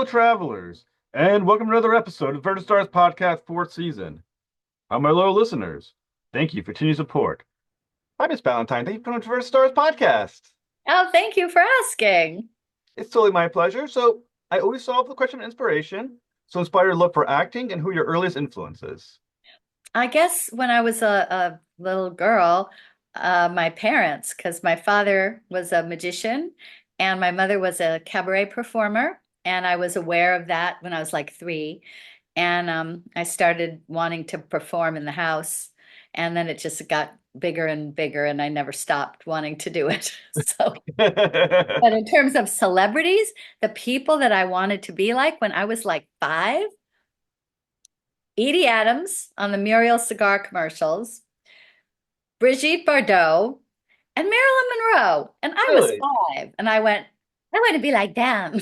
fellow travelers, and welcome to another episode of Vertical Stars Podcast 4th season. My loyal listeners, thank you for continued support. I'm Miss Ballantine. Thank you for coming to Vertical Stars Podcast. Oh, thank you for asking. It's totally my pleasure. So, I always start off with a question of inspiration. So, inspired to look for acting and who your earliest influences. I guess when I was a little girl, my parents, because my father was a magician and my mother was a cabaret performer, and I was aware of that when I was like 3. And I started wanting to perform in the house, and then it just got bigger and bigger, and I never stopped wanting to do it. So, but in terms of celebrities, the people that I wanted to be like when I was like 5, Edie Adams on the Muriel cigar commercials, Brigitte Bardot, and Marilyn Monroe. And I was Really? 5, and I went, I want to be like them.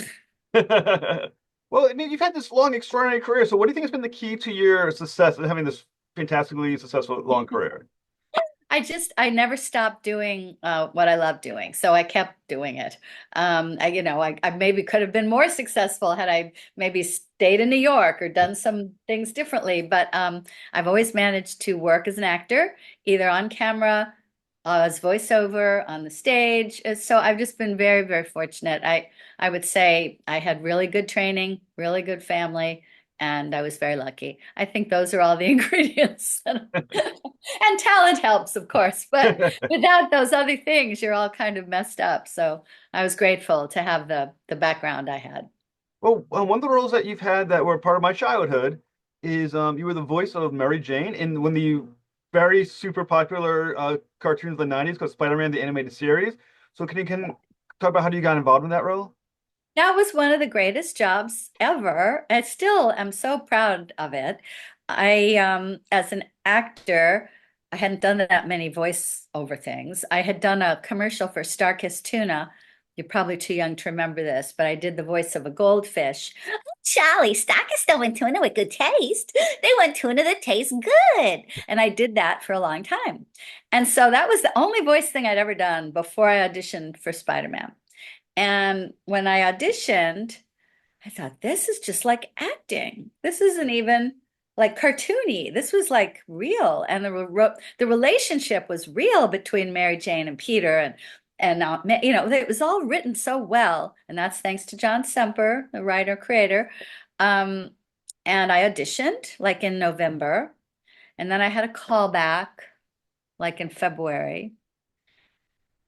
Well, I mean, you've had this long, extraordinary career. So, what do you think has been the key to your success in having this fantastically successful long career? I never stopped doing what I love doing. So I kept doing it. I maybe could have been more successful had I maybe stayed in New York or done some things differently. But I've always managed to work as an actor, either on camera, as voiceover, on the stage. So I've just been very, very fortunate. I would say I had really good training, really good family, and I was very lucky. I think those are all the ingredients. And talent helps, of course, but without those other things, you're all kind of messed up. So I was grateful to have the background I had. Well, one of the roles that you've had that were part of my childhood is you were the voice of Mary Jane in one of the very super popular cartoons of the 90s called Spider-Man, the animated series. So can talk about how you got involved in that role? That was one of the greatest jobs ever. I still am so proud of it. As an actor, I hadn't done that many voiceover things. I had done a commercial for Starkist Tuna. You're probably too young to remember this, but I did the voice of a goldfish. Charlie, Starkist don't want tuna with good taste. They want tuna that tastes good. And I did that for a long time. And so that was the only voice thing I'd ever done before I auditioned for Spider-Man. And when I auditioned, I thought, this is just like acting. This isn't even like cartoony. This was like real. And the relationship was real between Mary Jane and Peter. And it was all written so well. And that's thanks to John Semper, the writer, creator. Um, and I auditioned like in November. And then I had a call back like in February.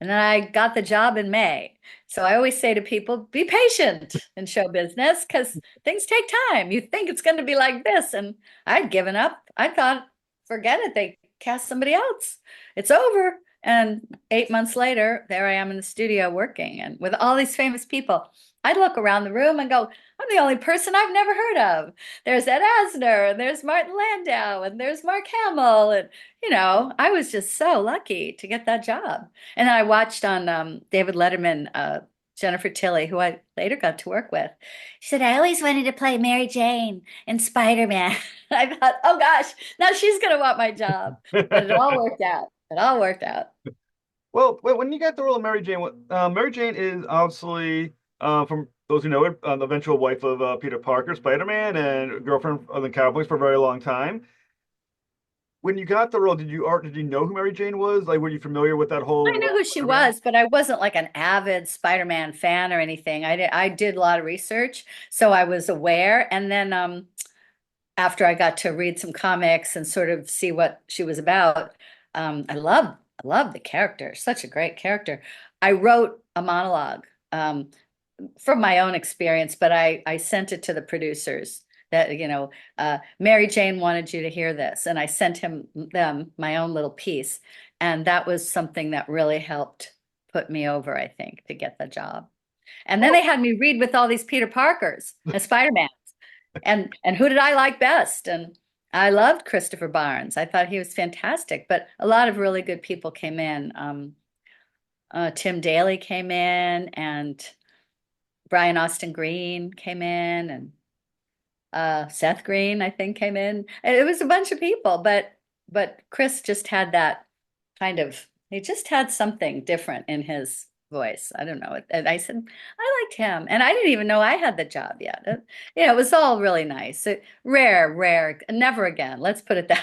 And then I got the job in May. So I always say to people, be patient in show business because things take time. You think it's going to be like this. And I'd given up. I thought, forget it. They cast somebody else. It's over. And 8 months later, there I am in the studio working and with all these famous people. I'd look around the room and go, I'm the only person I've never heard of. There's Ed Asner, and there's Martin Landau, and there's Mark Hamill. And, I was just so lucky to get that job. And then I watched on David Letterman, Jennifer Tilly, who I later got to work with. She said, I always wanted to play Mary Jane in Spider-Man. I thought, oh gosh, now she's going to want my job. But it all worked out. It all worked out. Well, when you got the role of Mary Jane, Mary Jane is obviously, from those who know it, the eventual wife of Peter Parker, Spider-Man, and girlfriend of the Cowboys for a very long time. When you got the role, did you know who Mary Jane was? Like, were you familiar with that I whole knew world who of she Spider-Man? was, but I wasn't like an avid Spider-Man fan or anything. I did a lot of research, so I was aware. And then after I got to read some comics and sort of see what she was about, I loved the character. Such a great character. I wrote a monologue from my own experience, but I sent it to the producers that, Mary Jane wanted you to hear this, and I sent them my own little piece, and that was something that really helped put me over, I think, to get the job. And then Well, they had me read with all these Peter Parkers and Spider-Man, and who did I like best? And I loved Christopher Barnes. I thought he was fantastic, but a lot of really good people came in. Tim Daly came in, and Brian Austin Green came in, and Seth Green, I think, came in. And it was a bunch of people, but Chris just had that kind of, he just had something different in his voice. I don't know. And I said, I liked him. And I didn't even know I had the job yet. It was all really nice. Rare, rare, never again. Let's put it that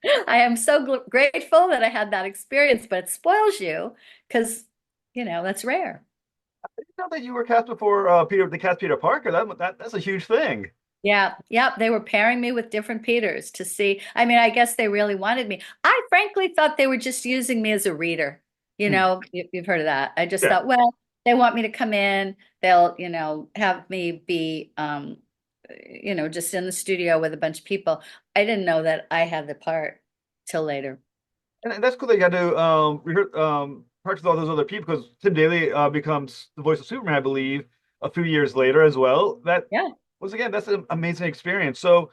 way. I am so grateful that I had that experience, but it spoils you because, that's rare. You know that you were cast before the cast Peter Parker. That's a huge thing. Yeah, yeah, they were pairing me with different Peters to see. I mean, I guess they really wanted me. I frankly thought they were just using me as a reader. Hmm. You've heard of that. I just Yeah. thought, well, they want me to come in. They'll, have me be, just in the studio with a bunch of people. I didn't know that I had the part till later. And that's cool that you got to practice with all those other people because Tim Daly becomes the voice of Superman, I believe, a few years later as well. That Yeah. was again, that's an amazing experience. So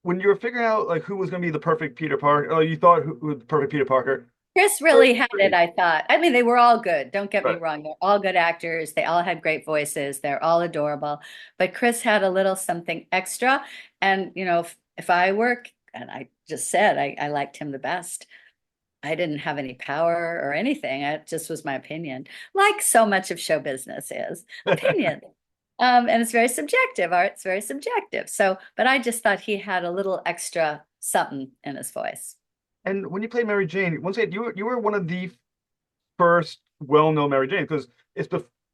when you were figuring out like who was going to be the perfect Peter Parker, oh, you thought who was the perfect Peter Parker. Chris First really had it, three. I thought. I mean, they were all good. Don't get me Right. wrong. They're all good actors. They all had great voices. They're all adorable. But Chris had a little something extra. And, if I work, and I just said I liked him the best, I didn't have any power or anything. It just was my opinion, like so much of show business is opinion. And it's very subjective. Art's very subjective. So, but I just thought he had a little extra something in his voice. And when you played Mary Jane, once again, you were one of the first well-known Mary Jane because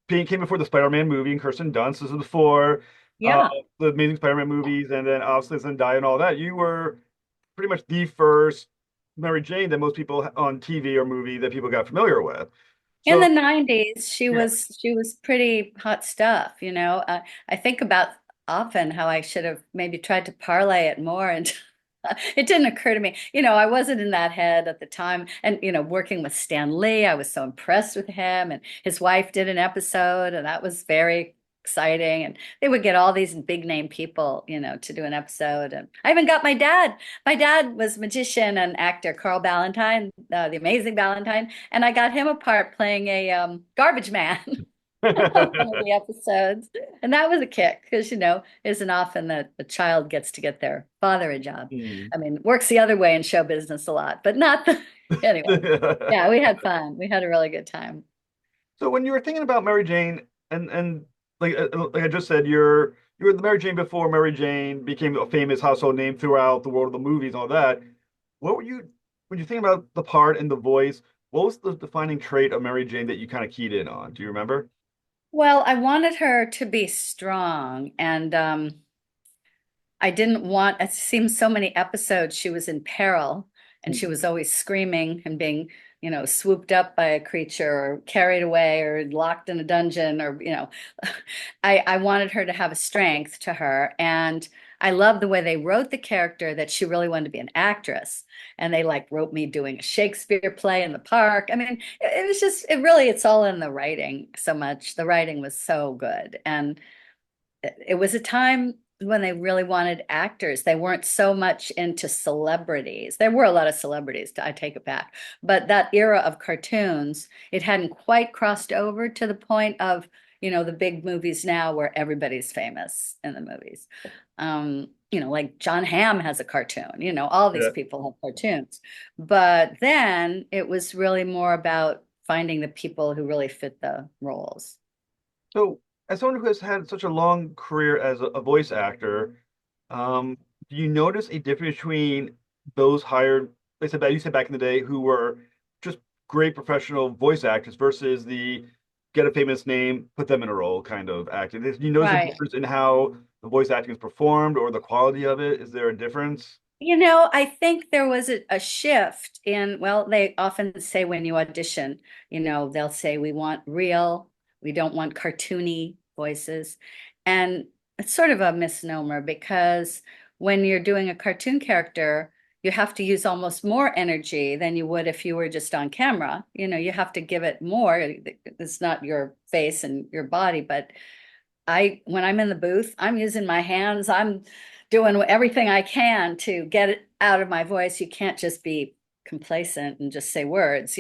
came before the Spider-Man movie and Kirsten Dunst. This is before uh, Yeah. the Amazing Spider-Man movies, and then obviously Zendaya and all that. You were pretty much the first Mary Jane that most people on TV or movie that people got familiar with. In So the 90s, she yeah. was she was pretty hot stuff. I think about often how I should have maybe tried to parlay it more and it didn't occur to me. I wasn't in that head at the time. And working with Stan Lee, I was so impressed with him and his wife did an episode and that was very exciting. And they would get all these big name people, to do an episode. And I even got my dad. My dad was magician and actor, Carl Ballantine, the amazing Ballantine. And I got him a part playing a garbage man on one of the episodes. And that was a kick because, it isn't often that a child gets to get their father a job. Hmm. I mean, it works the other way in show business a lot, but not the, anyway. Yeah, we had fun. We had a really good time. So when you were thinking about Mary Jane, and like I just said, you were the Mary Jane before Mary Jane became a famous household name throughout the world of the movies and all that. What were you when you think about the part and the voice? What was the defining trait of Mary Jane that you kind of keyed in on? Do you remember? Well, I wanted her to be strong and I didn't want, it seems so many episodes she was in peril and she was always screaming and being, swooped up by a creature or carried away or locked in a dungeon or, I wanted her to have a strength to her. And I love the way they wrote the character that she really wanted to be an actress. And they like wrote me doing a Shakespeare play in the park. I mean, it was just, it's all in the writing so much. The writing was so good. And it was a time when they really wanted actors. They weren't so much into celebrities. There were a lot of celebrities, I take it back. But that era of cartoons, it hadn't quite crossed over to the point of, the big movies now where everybody's famous in the movies. Like John Hamm has a cartoon, all these Yeah. people have cartoons. But then it was really more about finding the people who really fit the roles. So, as someone who has had such a long career as a voice actor, um, do you notice a difference between those hired, like I said, you said back in the day, who were just great professional voice actors versus the get a famous name, put them in a role kind of acting? Do you notice a Right. difference in how the voice acting is performed or the quality of it? Is there a difference? I think there was a shift in, well, they often say when you audition, they'll say, we want real, we don't want cartoony voices. And it's sort of a misnomer because when you're doing a cartoon character, you have to use almost more energy than you would if you were just on camera. You have to give it more. It's not your face and your body, but when I'm in the booth, I'm using my hands. I'm doing everything I can to get it out of my voice. You can't just be complacent and just say words.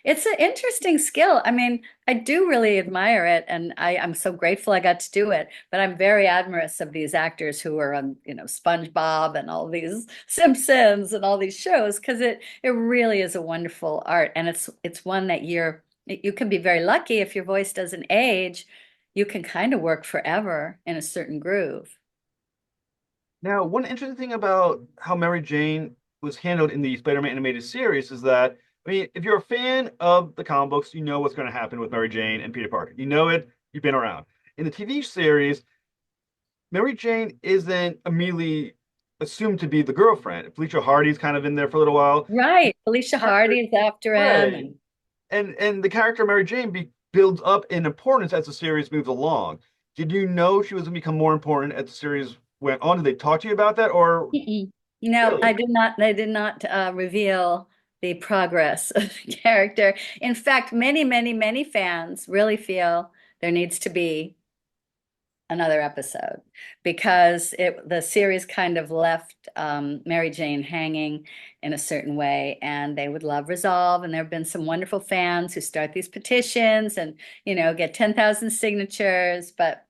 It's an interesting skill. I mean, I do really admire it, and I'm so grateful I got to do it. But I'm very admirous of these actors who are on, SpongeBob and all these Simpsons and all these shows because it really is a wonderful art, and it's one that you're You can be very lucky if your voice doesn't age. You can kind of work forever in a certain groove. Now, one interesting thing about how Mary Jane was handled in the Spider-Man animated series is that, I mean, if you're a fan of the comic books, you know what's going to happen with Mary Jane and Peter Parker. You know it, you've been around. In the TV series, Mary Jane isn't immediately assumed to be the girlfriend. Felicia Hardy's kind of in there for a little while. Right. Felicia Character, Hardy is after him. right. And And the character Mary Jane builds up in importance as the series moves along. Did you know she was going to become more important as the series went on? Did they talk to you about that, or mm-mm. No, really? I did not reveal the progress of the character. In fact, many, many, many fans really feel there needs to be another episode because the series kind of left Mary Jane hanging in a certain way, and they would love resolve. And there have been some wonderful fans who start these petitions and get 10,000 signatures, but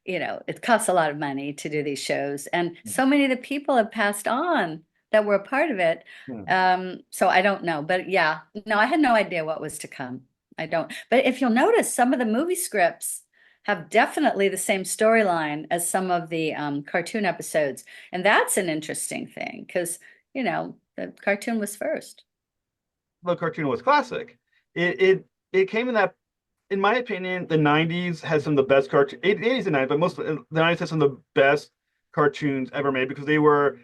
it costs a lot of money to do these shows, and so many of the people have passed on that were a part of it. Hmm. So I don't know, but yeah, no, I had no idea what was to come. I don't. But if you'll notice, some of the movie scripts have definitely the same storyline as some of the cartoon episodes. And that's an interesting thing because, the cartoon was first. The cartoon was classic. It came in that, in my opinion, the '90s has some of the best cartoon. '80s and '90s, but most of the '90s has some of the best cartoons ever made because they were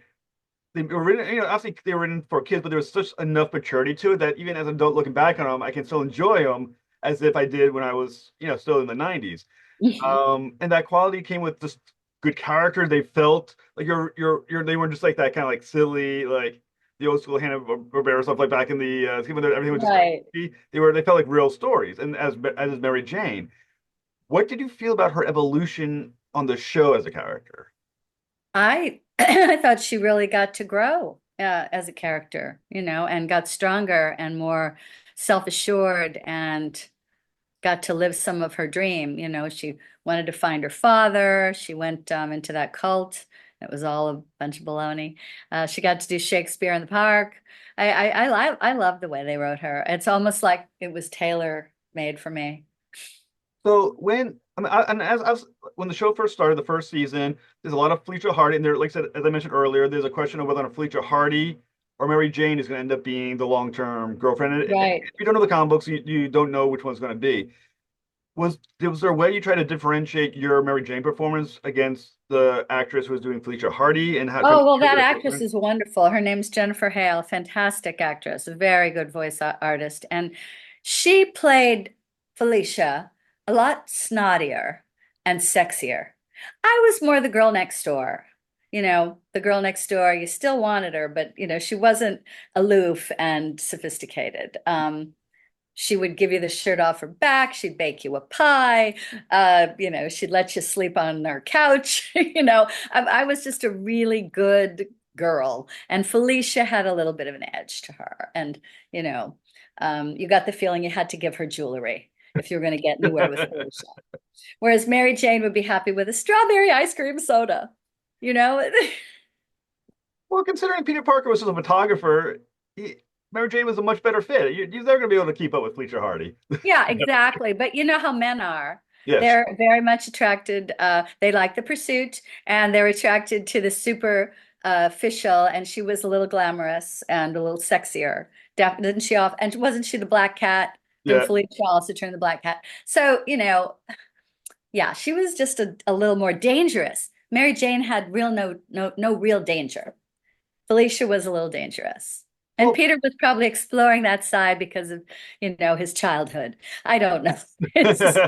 written, obviously they were written for kids, but there was such enough maturity to it that even as an adult looking back on them, I can still enjoy them as if I did when I was, still in the '90s. And that quality came with just good characters. They felt like they weren't just like that kind of like silly, like the old school Hanna-Barbera stuff like back in the even though everything was just Right. they felt like real stories. And as is Mary Jane, what did you feel about her evolution on the show as a character? I thought she really got to grow as a character, and got stronger and more self-assured and got to live some of her dream. She wanted to find her father. She went into that cult. It was all a bunch of baloney. She got to do Shakespeare in the Park. I love the way they wrote her. It's almost like it was tailor made for me. So when I mean, and as when the show first started, the first season, there's a lot of Felicia Hardy, and there, like I said, as I mentioned earlier, there's a question of whether or not Felicia Hardy or Mary Jane is going to end up being the long-term girlfriend. And if Right. you don't know the comic books, you don't know which one's going to be. Was there a way you try to differentiate your Mary Jane performance against the actress who was doing Felicia Hardy, and how kind Oh, of well, show a that bit of actress difference? is wonderful. Her name's Jennifer Hale, fantastic actress, a very good voice artist. And she played Felicia a lot snottier and sexier. I was more the girl next door. The girl next door, you still wanted her, but she wasn't aloof and sophisticated. She would give you the shirt off her back. She'd bake you a pie. She'd let you sleep on her couch. I was just a really good girl. And Felicia had a little bit of an edge to her. And, you know, you got the feeling you had to give her jewelry if you were going to get anywhere with Felicia. Whereas Mary Jane would be happy with a strawberry ice cream soda, you know? Well, considering Peter Parker was just a photographer, Mary Jane was a much better fit. You're never going to be able to keep up with Felicia Hardy. Yeah, exactly. But you know how men are. Yes. They're very much attracted. They like the pursuit, and they're attracted to the super official. And she was a little glamorous and a little sexier, didn't she? Off and wasn't she the black cat? Didn't Yeah. Felicia also turn the black cat? So yeah, she was just a little more dangerous. Mary Jane had no real danger. Felicia was a little dangerous. And Well, Peter was probably exploring that side because of, his childhood. I don't know. It's just,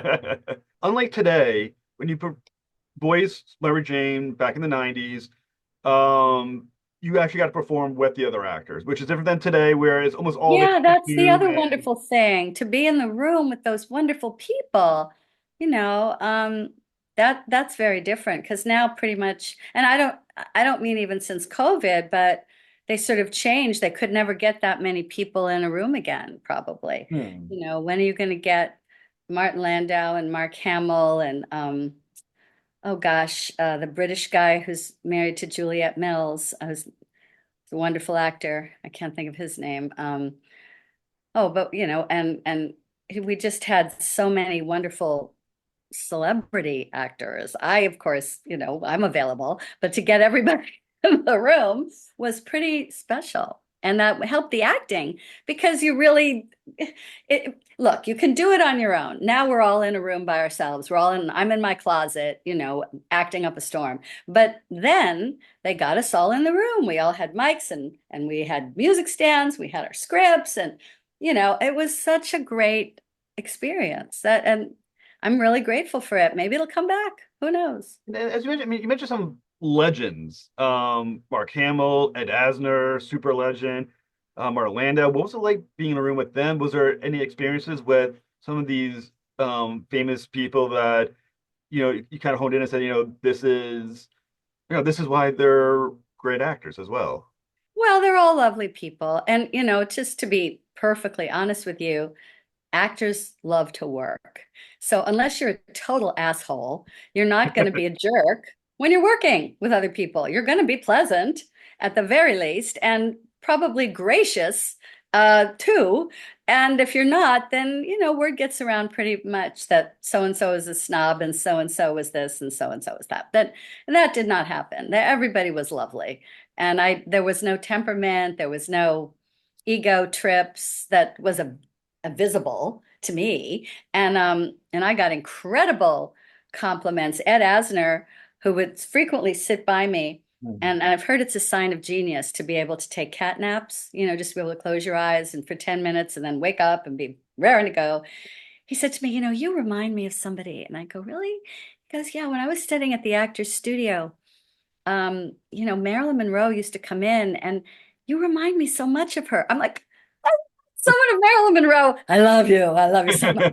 unlike today, when you put boys Mary Jane back in the '90s, you actually got to perform with the other actors, which is different than today, where it's almost all the yeah, that's the costume other and wonderful thing, to be in the room with those wonderful people, you know, um, that's very different because now pretty much, and I don't mean even since COVID, but they sort of changed. They could never get that many people in a room again, probably. hmm. When are you going to get Martin Landau and Mark Hamill and oh gosh, the British guy who's married to Juliette Mills, who's a wonderful actor. I can't think of his name. Oh, but and we just had so many wonderful celebrity actors. I, of course, I'm available, but to get everybody in the room was pretty special. And that helped the acting because you really, look, you can do it on your own. Now we're all in a room by ourselves. I'm in my closet, acting up a storm. But then they got us all in the room. We all had mics and we had music stands, we had our scripts, and, it was such a great experience and I'm really grateful for it. Maybe it'll come back. Who knows? And as you mentioned, I mean, you mentioned some legends, Mark Hamill, Ed Asner, super legend, Orlando. What was it like being in a room with them? Was there any experiences with some of these famous people that you kind of honed in and said, this is why they're great actors as well? Well, they're all lovely people. And, just to be perfectly honest with you, actors love to work. So unless you're a total asshole, you're not going to be a jerk when you're working with other people. You're going to be pleasant at the very least and probably gracious too. And if you're not, then, word gets around pretty much that so and so is a snob and so is this and so is that. And that did not happen. Everybody was lovely. And there was no temperament, there was no ego trips that was visible to me. And I got incredible compliments. Ed Asner, who would frequently sit by me, Mhm. and I've heard it's a sign of genius to be able to take cat naps, just to be able to close your eyes and for 10 minutes and then wake up and be raring to go. He said to me, you remind me of somebody. And I go, really? He goes, yeah, when I was studying at the Actors Studio, Marilyn Monroe used to come in and you remind me so much of her. I'm like, someone of Marilyn Monroe. I love you. I love you so much.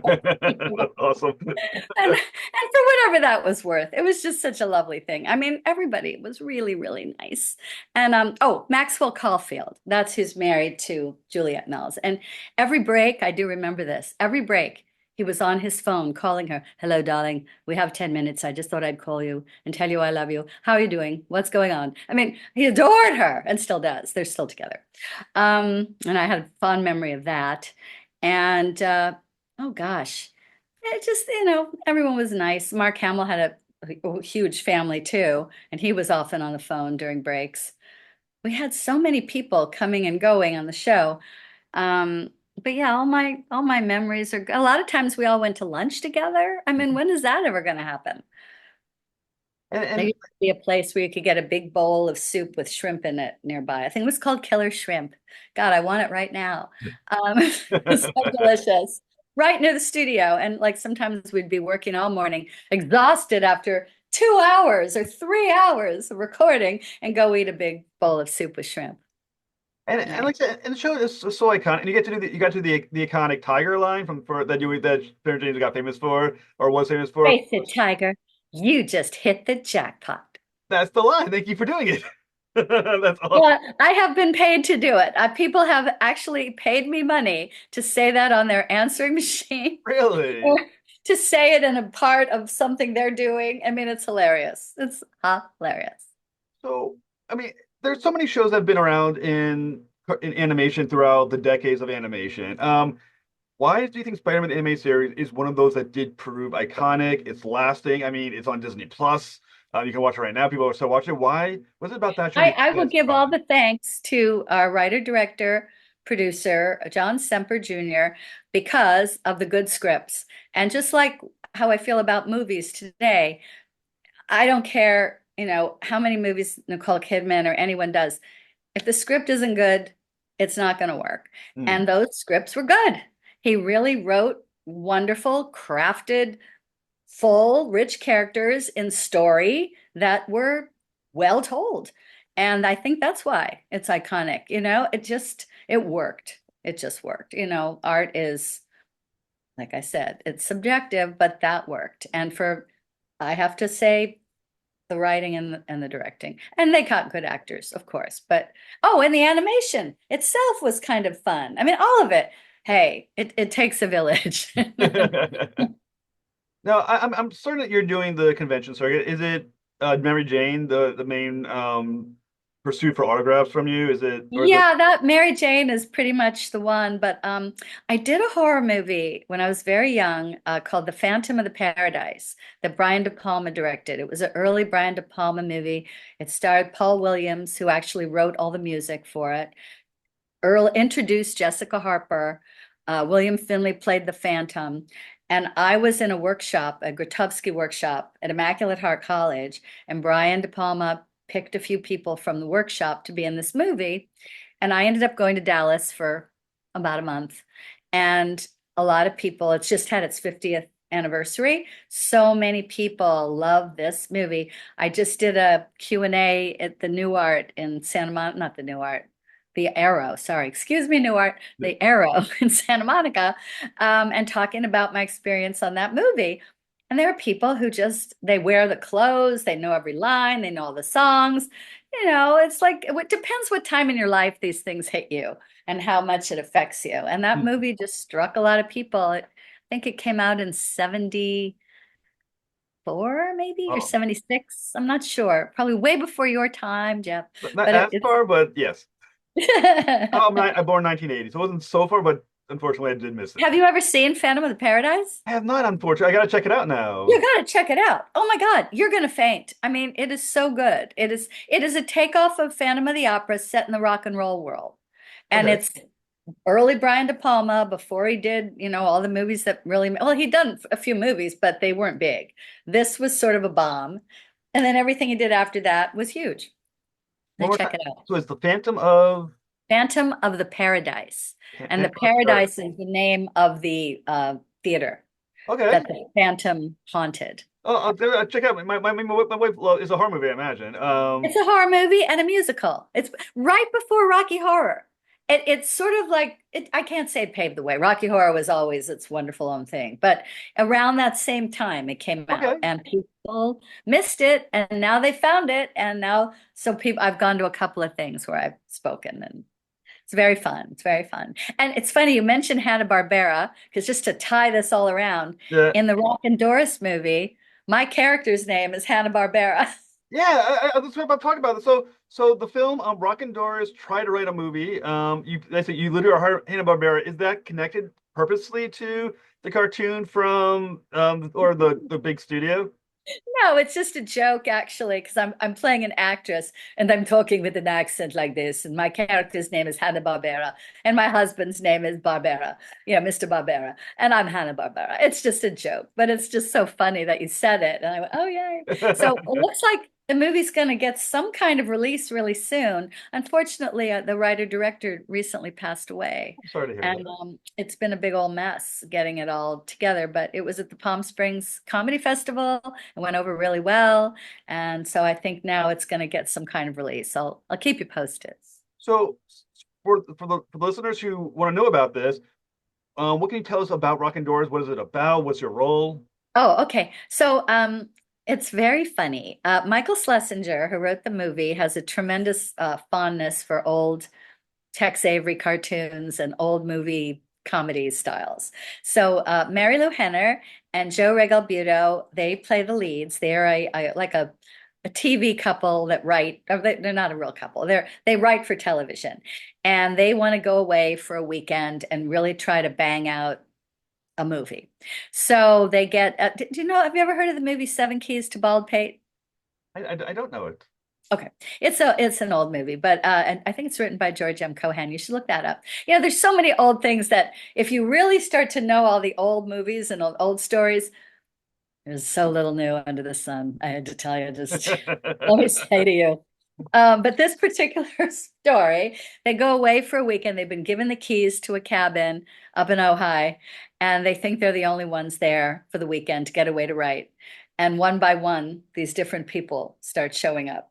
Awesome. And for whatever that was worth, it was just such a lovely thing. I mean, everybody was really, really nice. And Maxwell Caulfield, that's who's married to Juliette Mills. And every break, I do remember this. Every break, he was on his phone calling her. Hello, darling. We have 10 minutes. I just thought I'd call you and tell you I love you. How are you doing? What's going on? I mean, he adored her and still does. They're still together. And I had a fond memory of that. And oh gosh, it just, everyone was nice. Mark Hamill had a huge family too, and he was often on the phone during breaks. We had so many people coming and going on the show. Um, but yeah, all my memories are a lot of times we all went to lunch together. I mean, when is that ever going to happen? There And used to be a place where you could get a big bowl of soup with shrimp in it nearby. I think it was called Killer Shrimp. God, I want it right now. It's so delicious. Right near the studio. And like sometimes we'd be working all morning, exhausted after 2 hours or 3 hours of recording, and go eat a big bowl of soup with shrimp. and Nice. like I said, and the show is so iconic, and you got to do the iconic tiger line from for that Barry James got famous for or was famous for. Face it, Tiger. You just hit the jackpot. That's the line. Thank you for doing it. That's awesome. Yeah, I have been paid to do it. People have actually paid me money to say that on their answering machine or Really? to say it in a part of something they're doing. I mean, it's hilarious. It's hilarious. So, I mean, there's so many shows that have been around in animation throughout the decades of animation. Why do you think Spider-Man the animated series is one of those that did prove iconic? It's lasting. I mean, it's on Disney Plus. You can watch it right now. People are still watching it. Why was it about that show I, you I will guys give all survived? the thanks to our writer, director, producer, John Semper Jr., because of the good scripts. And just like how I feel about movies today, I don't care, how many movies Nicole Kidman or anyone does. If the script isn't good, it's not going to work. Hmm. And those scripts were good. He really wrote wonderful, crafted, full, rich characters in story that were well told. And I think that's why it's iconic. It worked. It just worked. Art is, like I said, it's subjective, but that worked. I have to say, the writing and the directing. And they got good actors, of course. But and the animation itself was kind of fun. I mean, all of it. Hey, it takes a village. Now, I'm certain that you're doing the convention circuit. Is it Mary Jane, the main pursued for autographs from you? Is it or is it Yeah, that Mary Jane is pretty much the one. But I did a horror movie when I was very young called The Phantom of the Paradise that Brian De Palma directed. It was an early Brian De Palma movie. It starred Paul Williams, who actually wrote all the music for it. Earl introduced Jessica Harper. William Finley played the Phantom. And I was in a workshop, a Grotowski workshop at Immaculate Heart College, and Brian De Palma picked a few people from the workshop to be in this movie. And I ended up going to Dallas for about a month. And a lot of people, it's just had its 50th anniversary. So many people love this movie. I just did a Q&A at the New Art in Santa Monica, not the New Art, the Arrow, sorry, excuse me, Newark, the Arrow in Santa Monica, and talking about my experience on that movie. And there are people who just, they wear the clothes, they know every line, they know all the songs. It's like, it depends what time in your life these things hit you and how much it affects you. And that Hmm. movie just struck a lot of people. I think it came out in 74 maybe or Oh, 76. I'm not sure. Probably way before your time, Jeff. not But as it's far, but yes. I born 1980, so it wasn't so far, but unfortunately I did miss it. Have you ever seen Phantom of the Paradise? I have not, unfortunately. I gotta check it out now. You gotta check it out. Oh my God, you're gonna faint. I mean, it is so good. It is a takeoff of Phantom of the Opera set in the rock and roll world. And Okay. it's early Brian De Palma before he did, all the movies that really, well, he'd done a few movies, but they weren't big. This was sort of a bomb. And then everything he did after that was huge. One So more time. check it out. So it's the Phantom of Phantom of the Paradise. And the Phantom of Paradise. Paradise is the name of the theater Okay. that the Phantom haunted. Oh, I'll check out. My wife is a horror movie, I imagine. It's a horror movie and a musical. It's right before Rocky Horror. It's sort of like I can't say it paved the way. Rocky Horror was always its wonderful own thing, but around that same time it came out, Okay. and people missed it, and now they found it, and now so people. I've gone to a couple of things where I've spoken, and it's very fun. It's very fun, and it's funny you mentioned Hanna-Barbera because just to tie this all around, Yeah. in the Rock and Doris movie, my character's name is Hanna-Barbera. Yeah, that's what I'm talking about. So the film Rock and Doris tried to write a movie. I said you literally are Hanna-Barbera. Is that connected purposely to the cartoon from or the big studio? No, it's just a joke actually, because I'm playing an actress and I'm talking with an accent like this, and my character's name is Hanna-Barbera, and my husband's name is Barbera, Mr. Barbera, and I'm Hanna-Barbera. It's just a joke, but it's just so funny that you said it, and I went, oh yay! So it looks like the movie's going to get some kind of release really soon. Unfortunately, the writer-director recently passed away. I'm sorry to hear And that. it's been a big old mess getting it all together, but it was at the Palm Springs Comedy Festival. It went over really well. And so I think now it's going to get some kind of release. I'll keep you posted. So for the listeners who want to know about this, what can you tell us about Rock and Doris? What is it about? What's your role? Oh, okay. So it's very funny. Michael Schlesinger, who wrote the movie, has a tremendous fondness for old Tex Avery cartoons and old movie comedy styles. So Mary Lou Henner and Joe Regalbuto, they play the leads. They're like a TV couple that write, or they're not a real couple. They write for television, and they want to go away for a weekend and really try to bang out a movie. So they get, do you know, have you ever heard of the movie Seven Keys to Baldpate? I don't know it. Okay, it's an old movie, but and I think it's written by George M. Cohan. You should look that up. There's so many old things that if you really start to know all the old movies and old stories, there's so little new under the sun. I had to tell you, just let me say to you. But this particular story, they go away for a weekend. They've been given the keys to a cabin up in Ojai, and they think they're the only ones there for the weekend to get away to write. And one by one, these different people start showing up.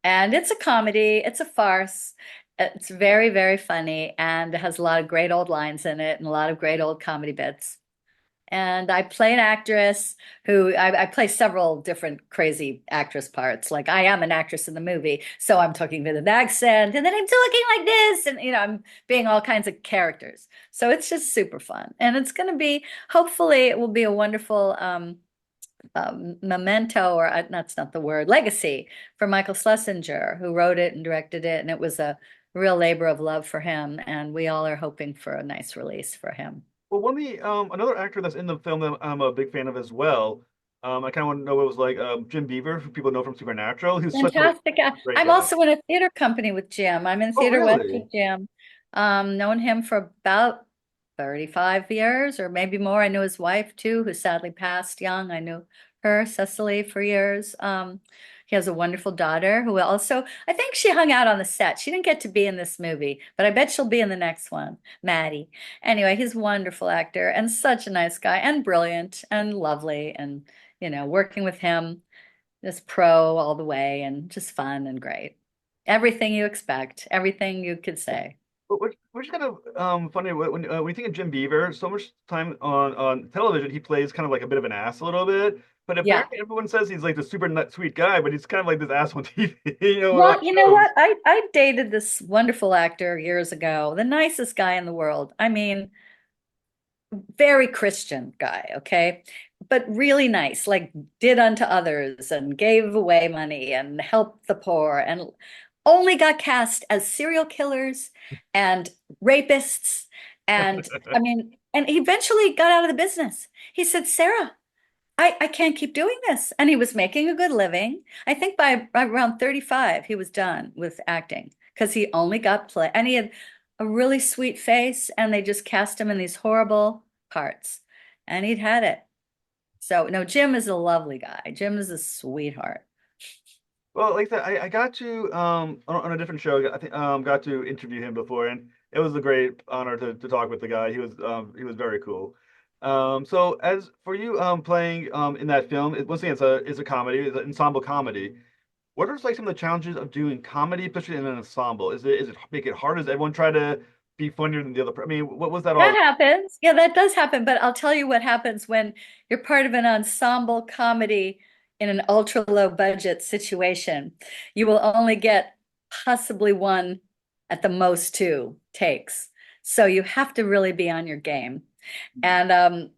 And it's a comedy, it's a farce. It's very, very funny, and it has a lot of great old lines in it and a lot of great old comedy bits. And I play an actress who I play several different crazy actress parts. Like I am an actress in the movie, so I'm talking with an accent, and then I'm talking like this, and I'm being all kinds of characters. So it's just super fun, and it's going to be. Hopefully, it will be a wonderful Memento, or that's not the word, Legacy for Michael Schlesinger, who wrote it and directed it, and it was a real labor of love for him, and we all are hoping for a nice release for him. Well, one of the another actor that's in the film that I'm a big fan of as well. I kind of want to know what it was like. Jim Beaver, who people know from Supernatural. He's such a Fantastic. great I'm guy. also in a theater company with Jim. I'm in Oh, Theater West really? with Jim. Known him for about 35 years or maybe more. I knew his wife too, who sadly passed young. I knew her, Cecily, for years. He has a wonderful daughter who also, I think she hung out on the set. She didn't get to be in this movie, but I bet she'll be in the next one, Maddie. Anyway, he's a wonderful actor and such a nice guy and brilliant and lovely. And, working with him. Just pro all the way and just fun and great. Everything you expect, everything you could say. But which kind of funny when you think of Jim Beaver, so much time on television, he plays kind of like a bit of an ass a little bit. But Yeah. apparently, everyone says he's like the super nut sweet guy, but he's kind of like this ass on TV, on Well, you know shows. what? I dated this wonderful actor years ago, the nicest guy in the world. I mean, very Christian guy, okay? But really nice, like did unto others and gave away money and helped the poor and only got cast as serial killers and rapists. And I mean, and he eventually got out of the business. He said, Sarah, I can't keep doing this. And he was making a good living. I think by around 35, he was done with acting because he only got play. And he had a really sweet face, and they just cast him in these horrible parts. And he'd had it. So, no, Jim is a lovely guy. Jim is a sweetheart. Well, like that, I got to on a different show. I think got to interview him before, and it was a great honor to talk with the guy. He was very cool. So as for you playing in that film, once again it's a comedy, it's an ensemble comedy. What are like some of the challenges of doing comedy, especially in an ensemble? Is it make it hard? Does everyone try to be funnier than the other? I mean, what was that That all? happens. Yeah, that does happen. But I'll tell you what happens when you're part of an ensemble comedy in an ultra low budget situation. You will only get possibly one, at the most two takes. So you have to really be on your game. And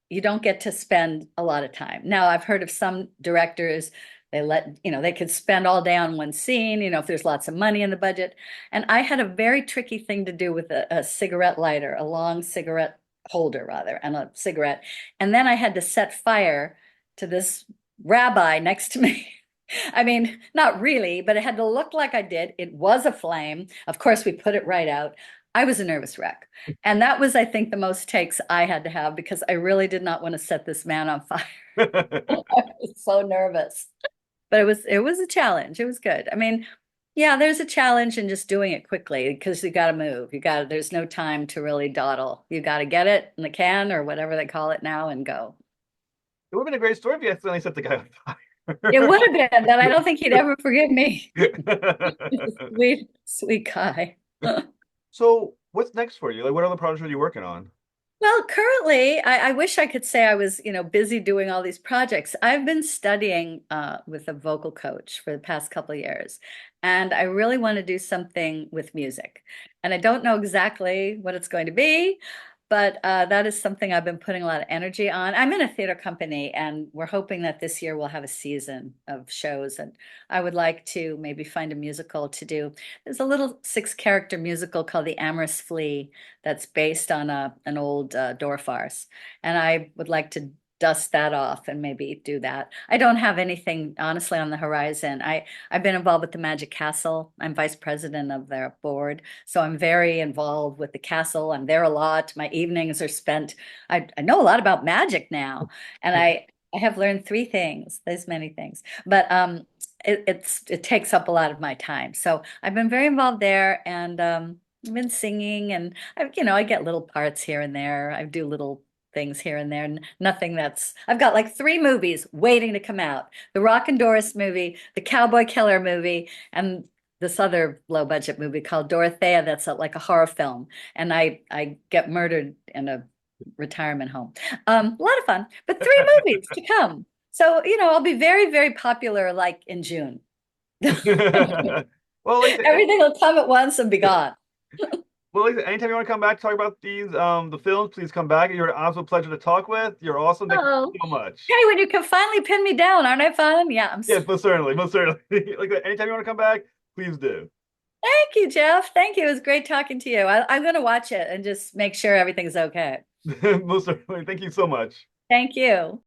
you don't get to spend a lot of time. Now, I've heard of some directors, they could spend all day on one scene, if there's lots of money in the budget. And I had a very tricky thing to do with a cigarette lighter, a long cigarette holder, rather, and a cigarette. And then I had to set fire to this rabbi next to me. I mean, not really, but it had to look like I did. It was a flame. Of course, we put it right out. I was a nervous wreck. And that was, I think, the most takes I had to have because I really did not want to set this man on fire. I was so nervous. But it was a challenge. It was good. I mean, yeah, there's a challenge in just doing it quickly because you got to move. There's no time to really dawdle. You got to get it in the can or whatever they call it now and go. It would have been a great story if you accidentally set the guy on It fire. would have been that I don't think he'd ever forgive me. Sweet, sweet guy. So, what's next for you? Like, what other projects are you working on? Well, currently, I wish I could say I was, busy doing all these projects. I've been studying with a vocal coach for the past couple of years, and I really want to do something with music. And I don't know exactly what it's going to be, but that is something I've been putting a lot of energy on. I'm in a theater company, and we're hoping that this year we'll have a season of shows, and I would like to maybe find a musical to do. There's a little six-character musical called The Amorous Flea that's based on an old door farce. And I would like to dust that off and maybe do that. I don't have anything honestly on the horizon. I've been involved with the Magic Castle. I'm vice president of their board, so I'm very involved with the castle. I'm there a lot. My evenings are spent. I know a lot about magic now, and I have learned three things. There's many things, but it takes up a lot of my time. So I've been very involved there, and I've been singing, and I get little parts here and there. I do little things here and there. Nothing that's. I've got like three movies waiting to come out: the Rock and Doris movie, the Cowboy Killer movie, and this other low budget movie called Dorothea. That's like a horror film, and I get murdered in a retirement home. A lot of fun, but three movies to come. So I'll be very, very popular like in June. Well, like Everything will come at once and be gone. Well, listen, anytime you want to come back to talk about these the films, please come back. You're an absolute pleasure to talk with. You're awesome. Thank you Oh, so much. hey, when you can finally pin me down, aren't I fun? Yeah, Yes, most certainly, most certainly. Like that, anytime you want to come back, please do. thank you, Jeff. Thank you. It was great talking to you. I'm going to watch it and just make sure everything's okay. Most certainly. Thank you so much. Thank you.